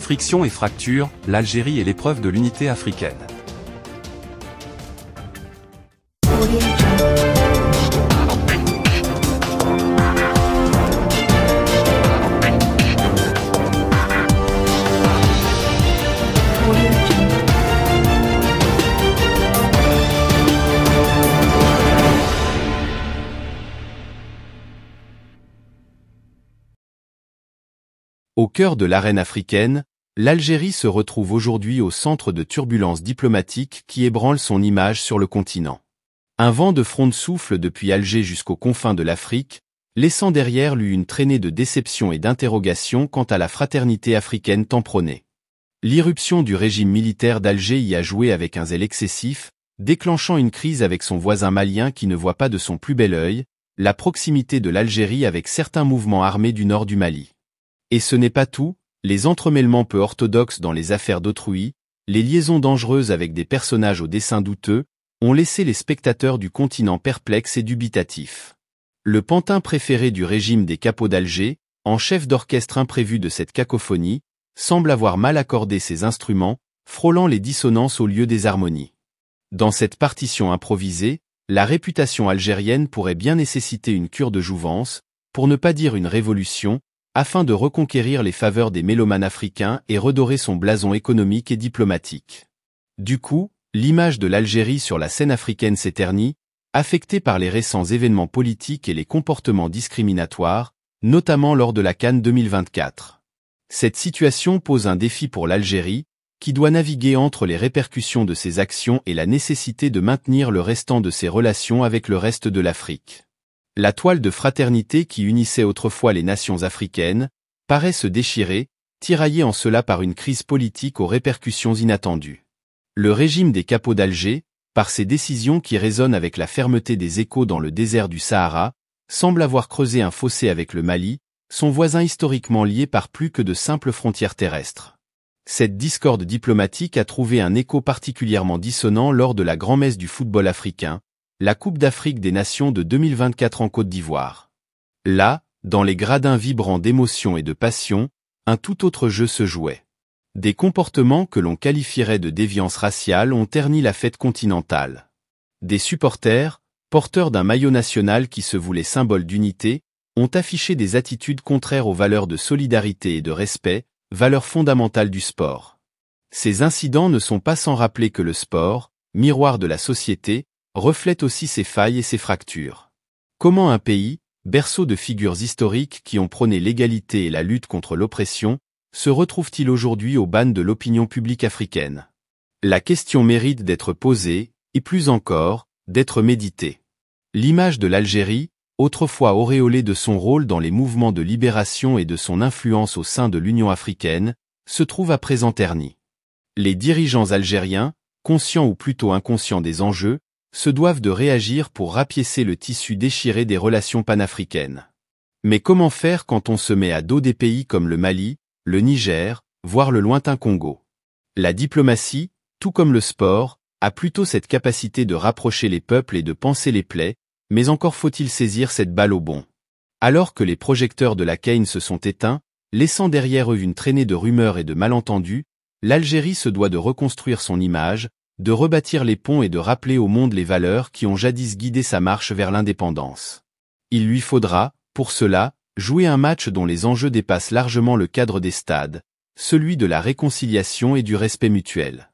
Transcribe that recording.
Frictions et fractures, l'Algérie est l'épreuve de l'unité africaine. Au cœur de l'arène africaine, l'Algérie se retrouve aujourd'hui au centre de turbulences diplomatiques qui ébranlent son image sur le continent. Un vent de fronde souffle depuis Alger jusqu'aux confins de l'Afrique, laissant derrière lui une traînée de déception et d'interrogations quant à la fraternité africaine tant prônée. L'irruption du régime militaire d'Alger y a joué avec un zèle excessif, déclenchant une crise avec son voisin malien qui ne voit pas de son plus bel œil la proximité de l'Algérie avec certains mouvements armés du nord du Mali. Et ce n'est pas tout, les entremêlements peu orthodoxes dans les affaires d'autrui, les liaisons dangereuses avec des personnages au dessein douteux, ont laissé les spectateurs du continent perplexes et dubitatifs. Le pantin préféré du régime des capots d'Alger, en chef d'orchestre imprévu de cette cacophonie, semble avoir mal accordé ses instruments, frôlant les dissonances au lieu des harmonies. Dans cette partition improvisée, la réputation algérienne pourrait bien nécessiter une cure de jouvence, pour ne pas dire une révolution, afin de reconquérir les faveurs des mélomanes africains et redorer son blason économique et diplomatique. Du coup, l'image de l'Algérie sur la scène africaine s'éternit, affectée par les récents événements politiques et les comportements discriminatoires, notamment lors de la CAN 2024. Cette situation pose un défi pour l'Algérie, qui doit naviguer entre les répercussions de ses actions et la nécessité de maintenir le restant de ses relations avec le reste de l'Afrique. La toile de fraternité qui unissait autrefois les nations africaines paraît se déchirer, tiraillée en cela par une crise politique aux répercussions inattendues. Le régime des capots d'Alger, par ses décisions qui résonnent avec la fermeté des échos dans le désert du Sahara, semble avoir creusé un fossé avec le Mali, son voisin historiquement lié par plus que de simples frontières terrestres. Cette discorde diplomatique a trouvé un écho particulièrement dissonant lors de la grand-messe du football africain, la Coupe d'Afrique des Nations de 2024 en Côte d'Ivoire. Là, dans les gradins vibrants d'émotion et de passion, un tout autre jeu se jouait. Des comportements que l'on qualifierait de déviance raciale ont terni la fête continentale. Des supporters, porteurs d'un maillot national qui se voulait symbole d'unité, ont affiché des attitudes contraires aux valeurs de solidarité et de respect, valeurs fondamentales du sport. Ces incidents ne sont pas sans rappeler que le sport, miroir de la société, reflète aussi ses failles et ses fractures. Comment un pays, berceau de figures historiques qui ont prôné l'égalité et la lutte contre l'oppression, se retrouve-t-il aujourd'hui au ban de l'opinion publique africaine? La question mérite d'être posée, et plus encore, d'être méditée. L'image de l'Algérie, autrefois auréolée de son rôle dans les mouvements de libération et de son influence au sein de l'Union africaine, se trouve à présent ternie. Les dirigeants algériens, conscients ou plutôt inconscients des enjeux, se doivent de réagir pour rapiécer le tissu déchiré des relations panafricaines. Mais comment faire quand on se met à dos des pays comme le Mali, le Niger, voire le lointain Congo? La diplomatie, tout comme le sport, a plutôt cette capacité de rapprocher les peuples et de panser les plaies, mais encore faut-il saisir cette balle au bond. Alors que les projecteurs de la CAN se sont éteints, laissant derrière eux une traînée de rumeurs et de malentendus, l'Algérie se doit de reconstruire son image, de rebâtir les ponts et de rappeler au monde les valeurs qui ont jadis guidé sa marche vers l'indépendance. Il lui faudra, pour cela, jouer un match dont les enjeux dépassent largement le cadre des stades, celui de la réconciliation et du respect mutuel.